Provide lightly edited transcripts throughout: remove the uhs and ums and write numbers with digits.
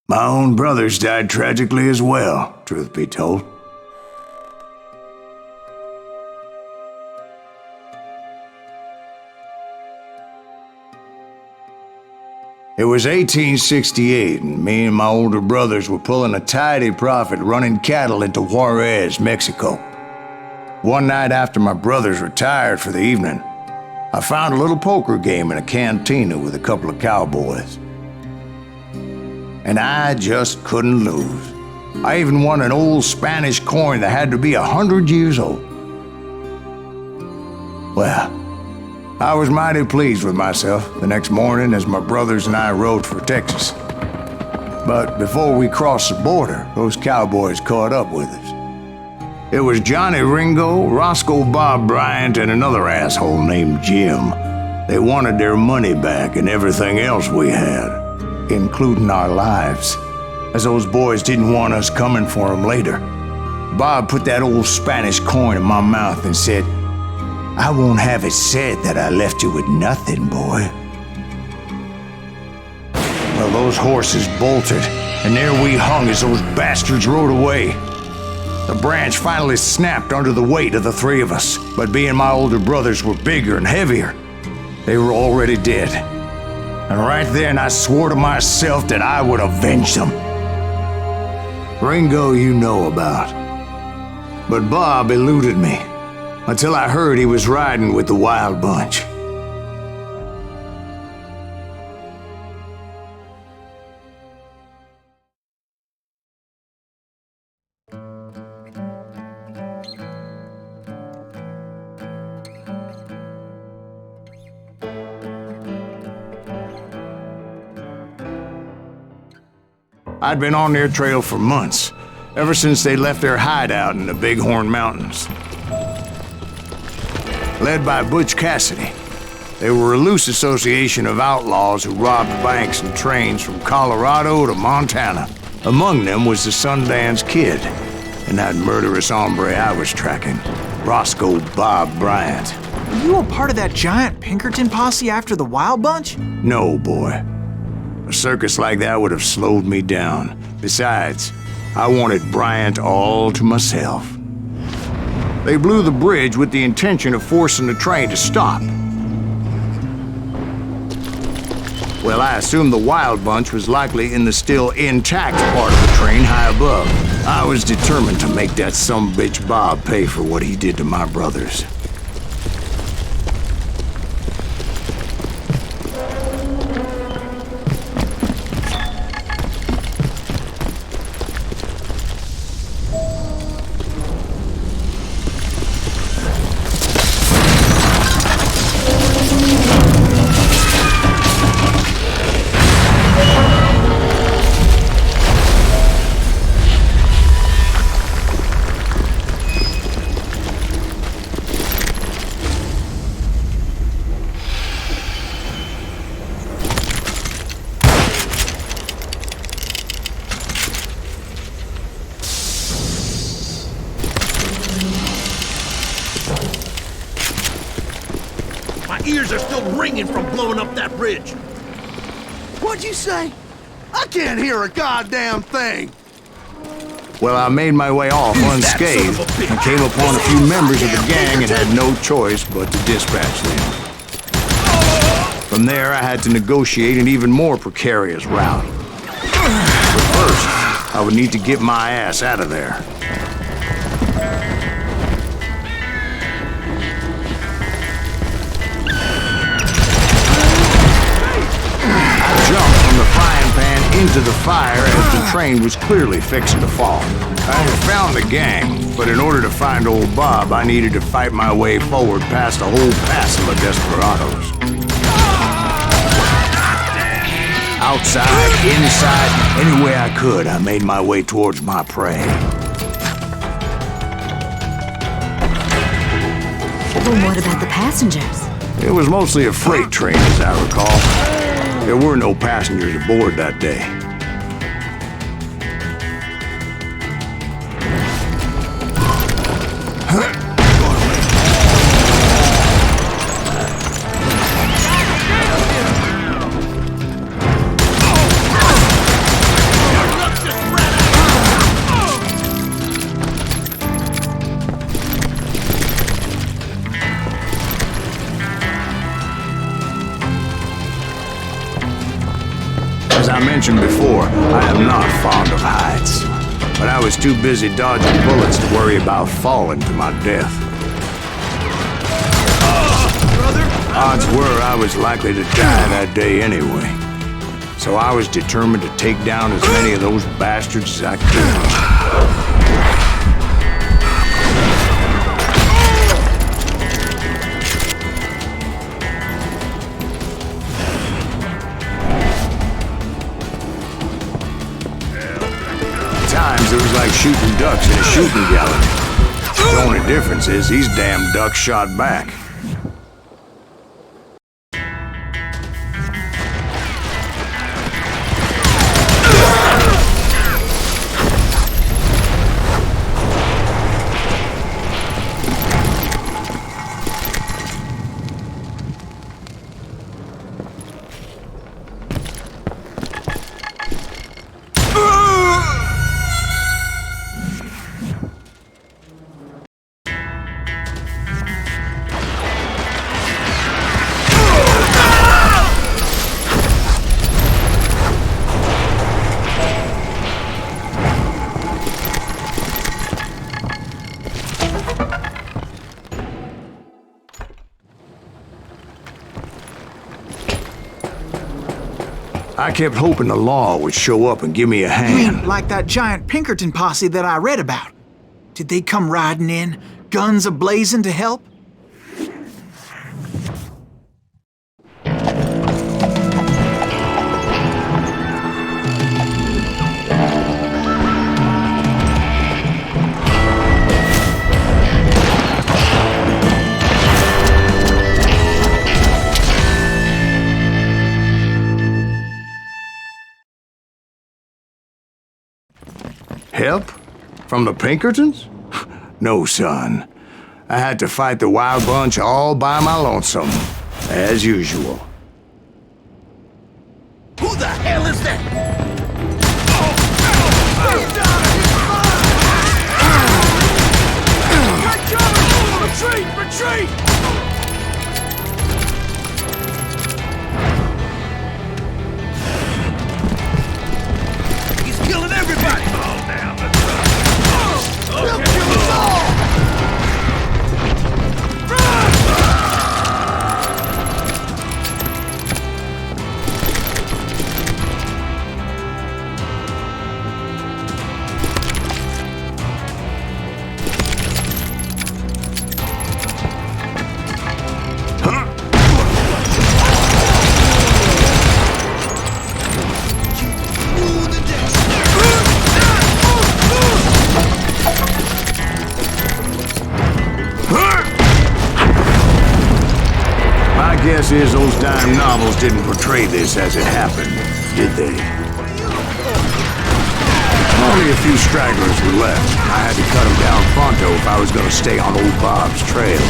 My own brothers died tragically as well, truth be told. It was 1868, and me and my older brothers were pulling a tidy profit running cattle into Juarez, Mexico. One night after my brothers retired for the evening, I found a little poker game in a cantina with a couple of cowboys. And I just couldn't lose. I even won an old Spanish coin that had to be 100 years old. Well, I was mighty pleased with myself the next morning as my brothers and I rode for Texas. But before we crossed the border, those cowboys caught up with us. It was Johnny Ringo, Roscoe Bob Bryant, and another asshole named Jim. They wanted their money back and everything else we had, including our lives, as those boys didn't want us coming for them later. Bob put that old Spanish coin in my mouth and said, "I won't have it said that I left you with nothing, boy." Well, those horses bolted, and there we hung as those bastards rode away. The branch finally snapped under the weight of the three of us, but being my older brothers were bigger and heavier, they were already dead. And right then I swore to myself that I would avenge them. Ringo you know about. But Bob eluded me, until I heard he was riding with the Wild Bunch. I'd been on their trail for months, ever since they left their hideout in the Bighorn Mountains. Led by Butch Cassidy, they were a loose association of outlaws who robbed banks and trains from Colorado to Montana. Among them was the Sundance Kid, and that murderous hombre I was tracking, Roscoe Bob Bryant. Were you a part of that giant Pinkerton posse after the Wild Bunch? No, boy. A circus like that would have slowed me down. Besides, I wanted Bryant all to myself. They blew the bridge with the intention of forcing the train to stop. Well, I assumed the Wild Bunch was likely in the still intact part of the train high above. I was determined to make that sumbitch Bob pay for what he did to my brothers. Ears are still ringing from blowing up that bridge. What'd you say? I can't hear a goddamn thing. Well, I made my way off unscathed and came upon a few members of the gang and had no choice but to dispatch them. From there, I had to negotiate an even more precarious route. But first, I would need to get my ass out of there. Jumped from the frying pan into the fire as the train was clearly fixing to fall. I had found the gang, but in order to find old Bob, I needed to fight my way forward past a whole passel of desperados. Outside, inside, any way I could, I made my way towards my prey. Well, what about the passengers? It was mostly a freight train, as I recall. There were no passengers aboard that day. I mentioned before, I am not fond of heights. But I was too busy dodging bullets to worry about falling to my death. Odds were I was likely to die that day anyway. So I was determined to take down as many of those bastards as I could. It was like shooting ducks in a shooting gallery. The only difference is these damn ducks shot back. I kept hoping the law would show up and give me a hand. You mean like that giant Pinkerton posse that I read about? Did they come riding in, guns a-blazing to help? Help? From the Pinkertons? No, son. I had to fight the wild bunch all by my lonesome, as usual. Who the hell is that? Retreat! Retreat! He's killing everybody! All down the truck! He'll kill us all! Guess is those dime novels didn't portray this as it happened, did they? Only a few stragglers were left. I had to cut them down pronto if I was going to stay on old Bob's trail.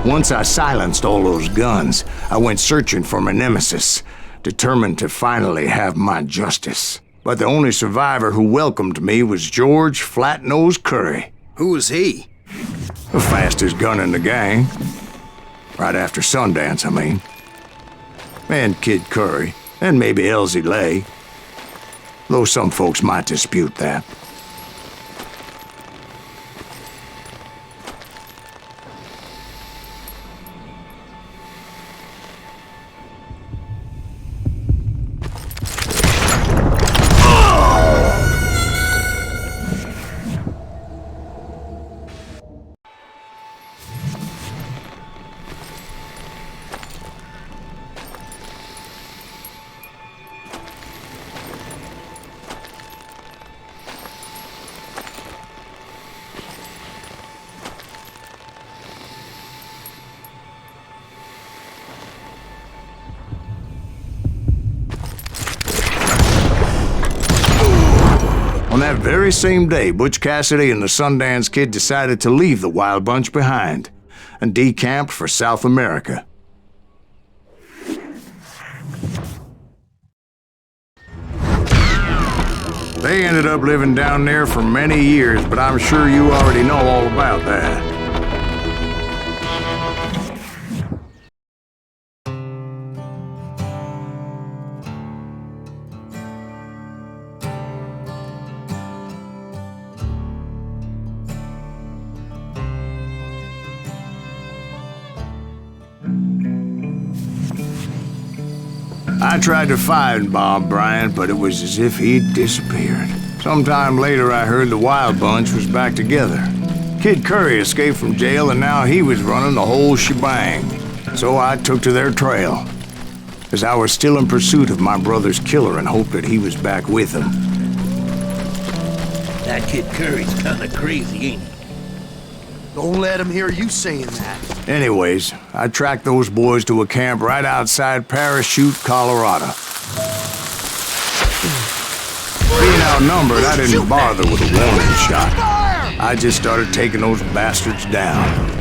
Once I silenced all those guns, I went searching for my nemesis, determined to finally have my justice. But the only survivor who welcomed me was George Flat-Nosed Curry. Who was he? The fastest gun in the gang. Right after Sundance, I mean. And Kid Curry, and maybe Elsie Lay. Though some folks might dispute that. That very same day, Butch Cassidy and the Sundance Kid decided to leave the Wild Bunch behind and decamped for South America. They ended up living down there for many years, but I'm sure you already know all about that. I tried to find Bob Bryant, but it was as if he'd disappeared. Sometime later, I heard the Wild Bunch was back together. Kid Curry escaped from jail, and now he was running the whole shebang. So I took to their trail, as I was still in pursuit of my brother's killer and hoped that he was back with him. That Kid Curry's kinda crazy, ain't he? Don't let him hear you saying that. Anyways, I tracked those boys to a camp right outside Parachute, Colorado. Being outnumbered, I didn't bother with a warning shot. I just started taking those bastards down.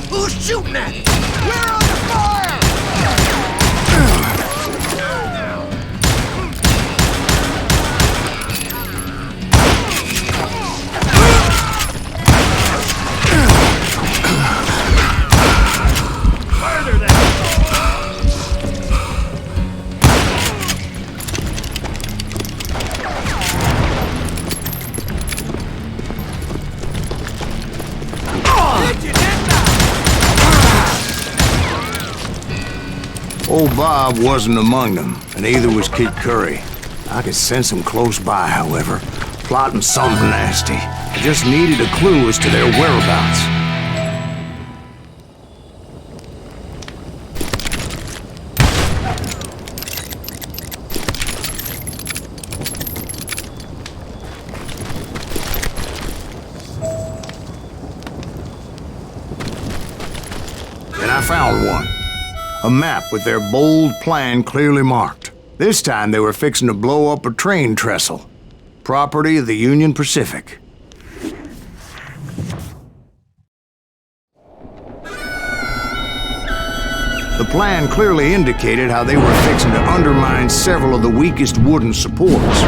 Who's shooting at him? We're under fire! Murder them! Old Bob wasn't among them, and neither was Kid Curry. I could sense him close by, however, plotting something nasty. I just needed a clue as to their whereabouts. And I found one. A map with their bold plan clearly marked. This time they were fixing to blow up a train trestle. Property of the Union Pacific. The plan clearly indicated how they were fixing to undermine several of the weakest wooden supports.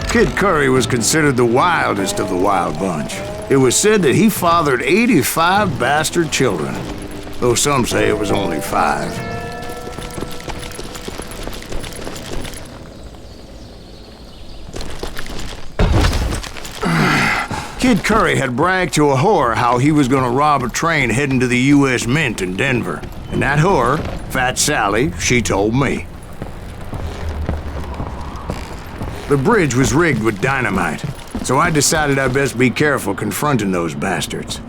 Kid Curry was considered the wildest of the Wild Bunch. It was said that he fathered 85 bastard children, though some say it was only 5. Kid Curry had bragged to a whore how he was gonna rob a train heading to the U.S. Mint in Denver. And that whore, Fat Sally, she told me. The bridge was rigged with dynamite, so I decided I'd best be careful confronting those bastards.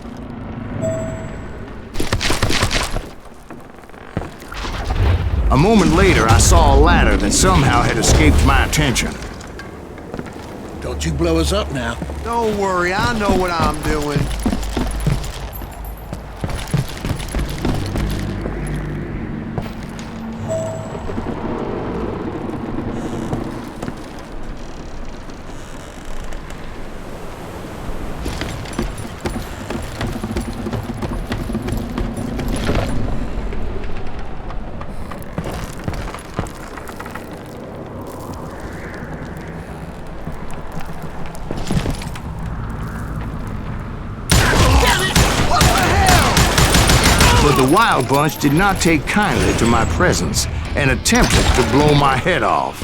A moment later, I saw a ladder that somehow had escaped my attention. Don't you blow us up now. Don't worry, I know what I'm doing. But the Wild Bunch did not take kindly to my presence and attempted to blow my head off.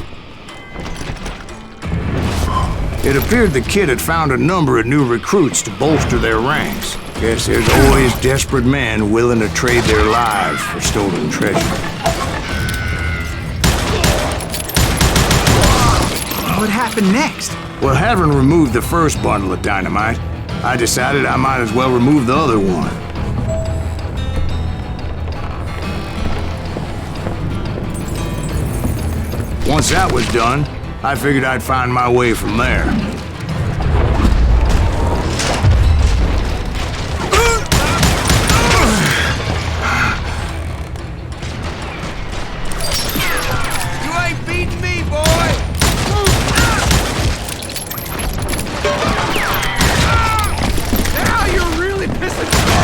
It appeared the kid had found a number of new recruits to bolster their ranks. Guess there's always desperate men willing to trade their lives for stolen treasure. What happened next? Well, having removed the first bundle of dynamite, I decided I might as well remove the other one. Once that was done, I figured I'd find my way from there. You ain't beating me, boy! Now you're really pissing me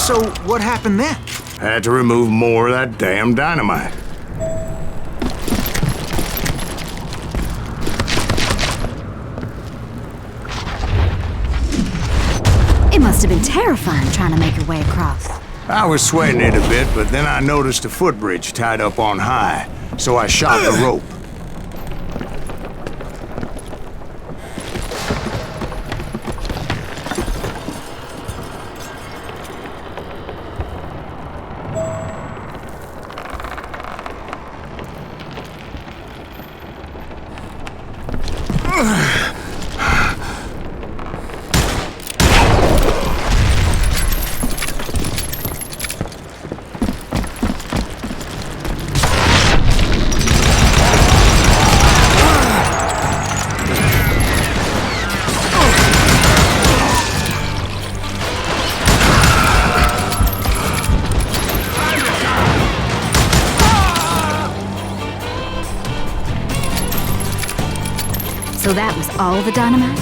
So, what happened then? Had to remove more of that damn dynamite. It must have been terrifying trying to make your way across. I was sweating it a bit, but then I noticed a footbridge tied up on high, so I shot the rope. So that was all the dynamite?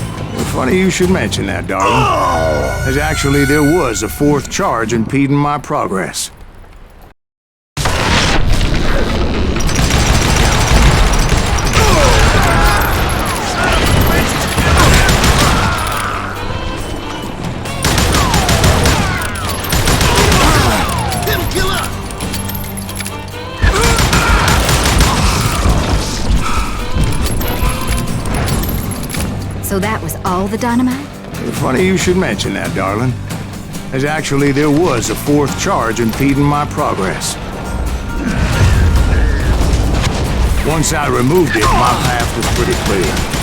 Funny you should mention that, darling. As actually there was a fourth charge impeding my progress. So that was all the dynamite? Funny you should mention that, darling. As actually there was a fourth charge impeding my progress. Once I removed it, my path was pretty clear.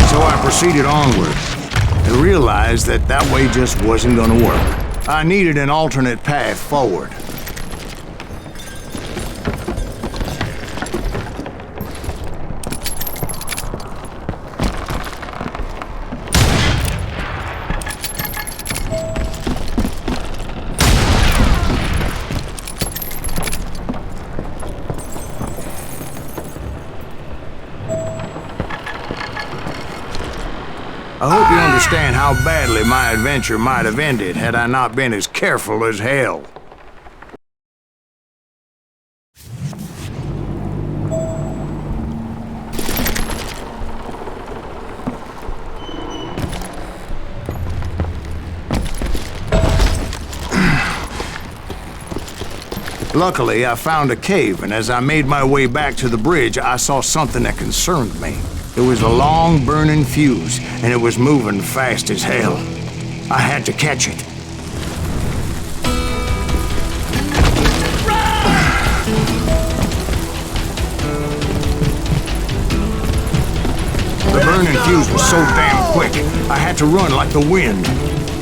So I proceeded onward and realized that that way just wasn't going to work. I needed an alternate path forward. I hope you understand how badly my adventure might have ended had I not been as careful as hell. Luckily, I found a cave, and as I made my way back to the bridge, I saw something that concerned me. It was a long burning fuse, and it was moving fast as hell. I had to catch it. The burning fuse was so damn quick, I had to run like the wind.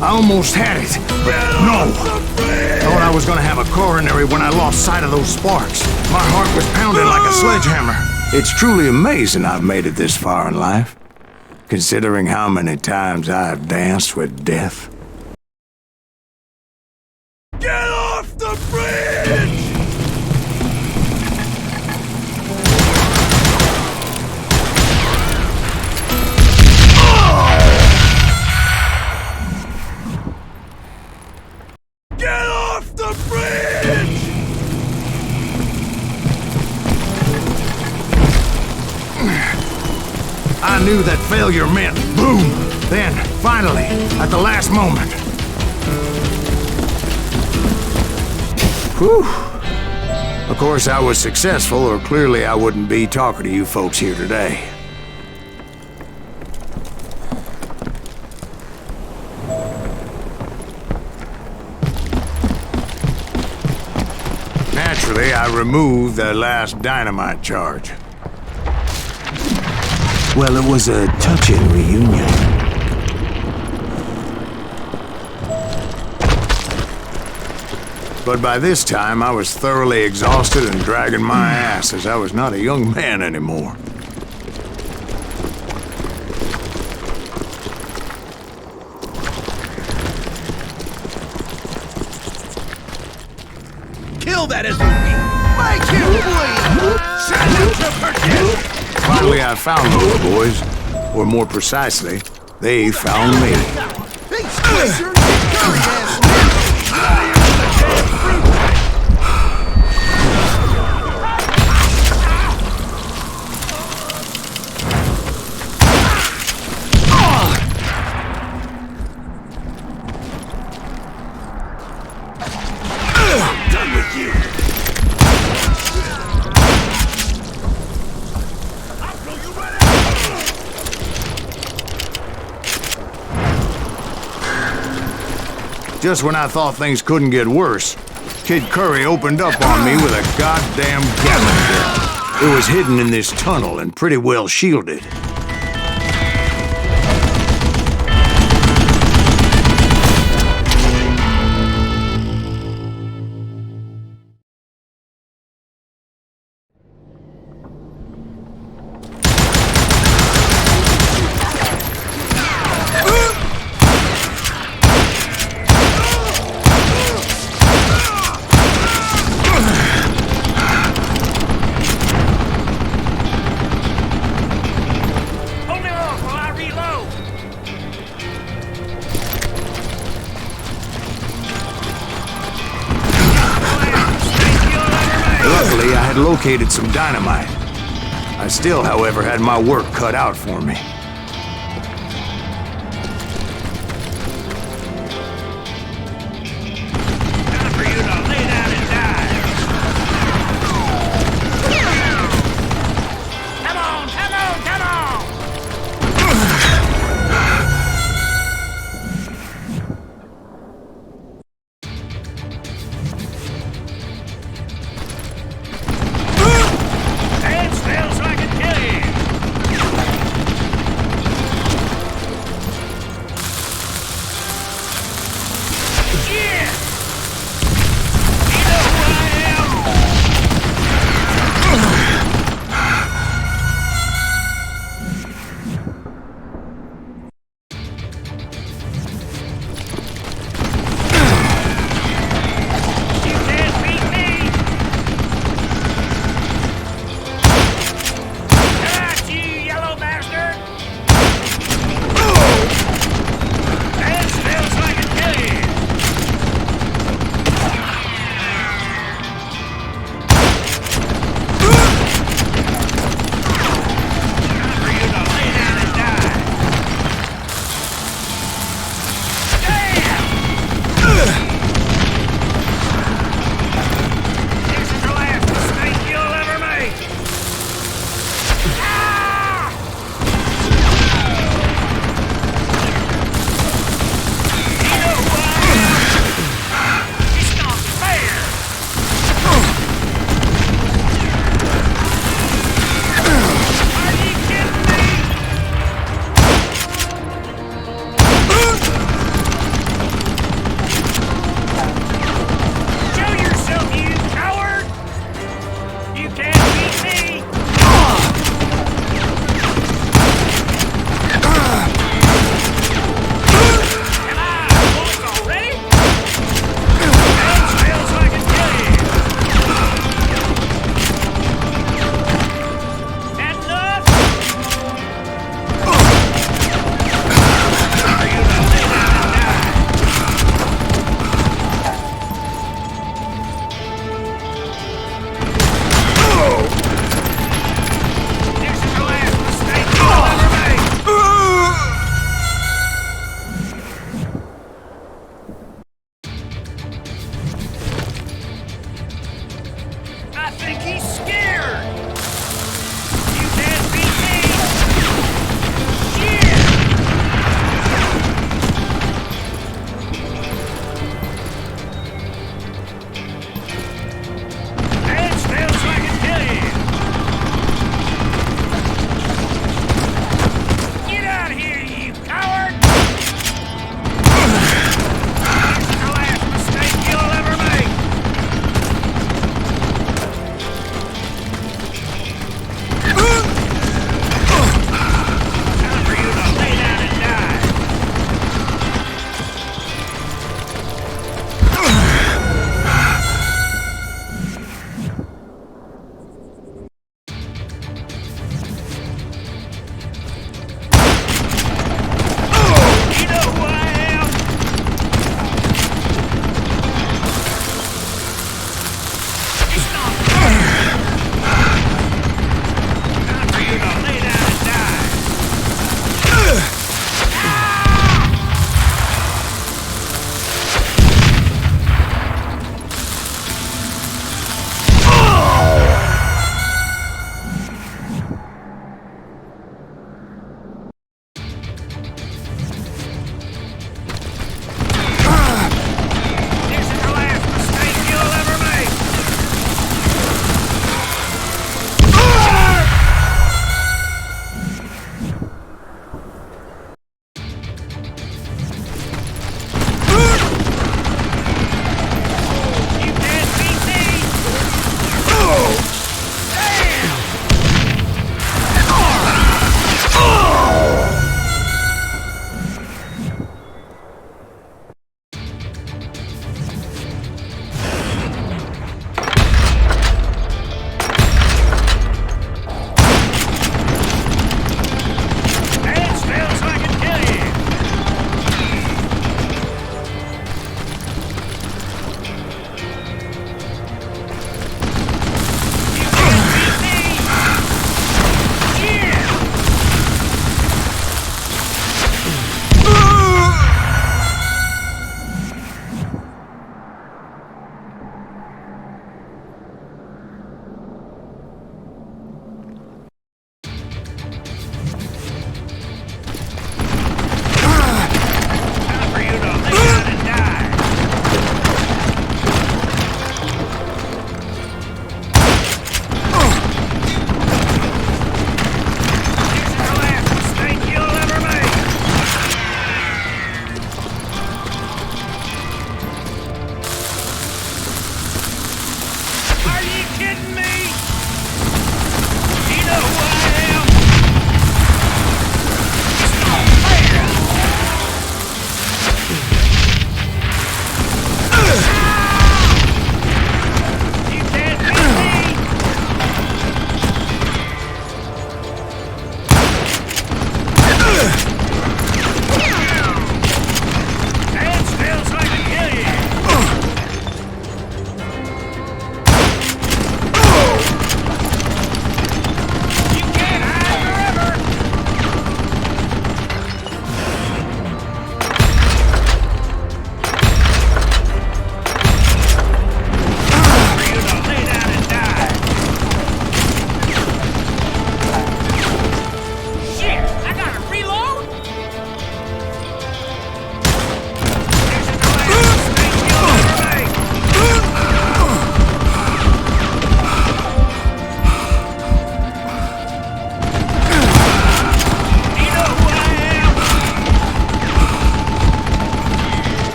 I almost had it, but no! Thought I was gonna have a coronary when I lost sight of those sparks. My heart was pounding like a sledgehammer. It's truly amazing I've made it this far in life, considering how many times I've danced with death. Get off the bridge! Get off the bridge! I knew that failure meant boom. Then, finally, at the last moment. Whew. Of course, I was successful, or clearly I wouldn't be talking to you folks here today. Naturally, I removed the last dynamite charge. Well, it was a touching reunion. But by this time, I was thoroughly exhausted and dragging my ass, as I was not a young man anymore. Kill that SUV! Make him bleed! Send him to perdition! Finally, I found those boys. Or more precisely, they found me. These streets are dirty ass. Done with you! I'll blow you right out! Just when I thought things couldn't get worse, Kid Curry opened up on me with a goddamn Gatling gun. It was hidden in this tunnel and pretty well shielded. Hold him off while I reload! Luckily, I had located some dynamite. I still, however, had my work cut out for me. Time for you to lay down and die! Come on, come on, come on! Stand still so I can kill you!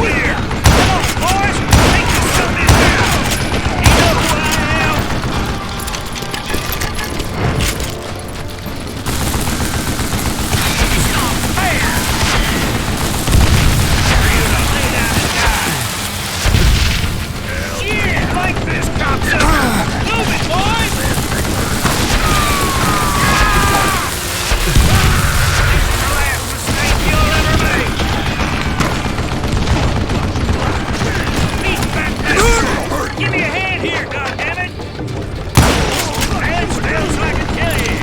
here! Come on, boys! Take this something down! You know who I am? It's not fair! You to lay down and die! Yeah, like this, cocksucker! Move it, boys! Give me a hand here, goddammit! Stand still so I can kill you!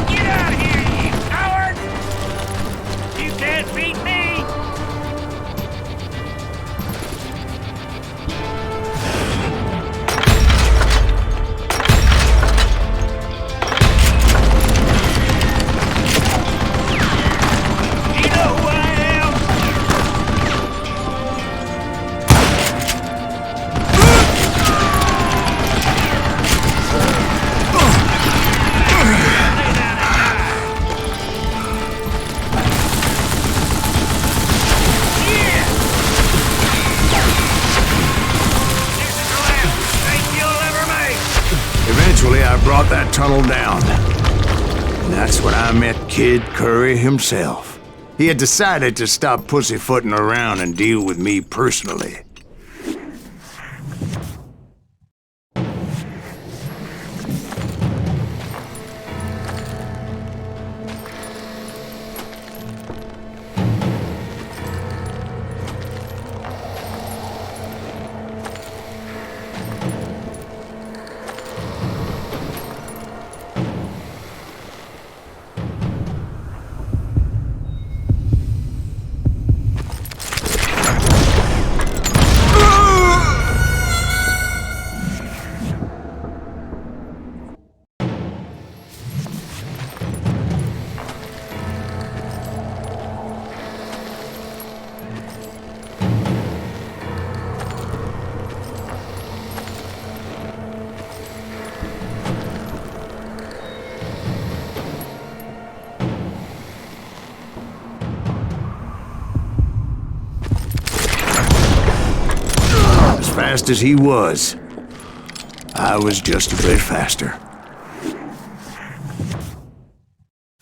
Get out of here, you coward! You can't beat me! You know who I am? Lay down and die. Yeah! This is the last mistake you'll ever make. Eventually, I brought that tunnel down. And that's when I met Kid Curry himself. He had decided to stop pussyfooting around and deal with me personally. As fast as he was, I was just a bit faster.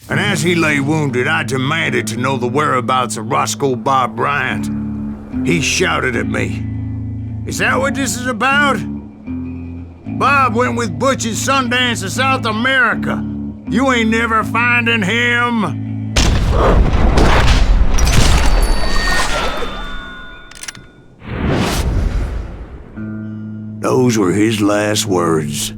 And as he lay wounded, I demanded to know the whereabouts of Roscoe Bob Bryant. He shouted at me. "Is that what this is about? Bob went with Butch and Sundance to South America. You ain't never finding him." Those were his last words.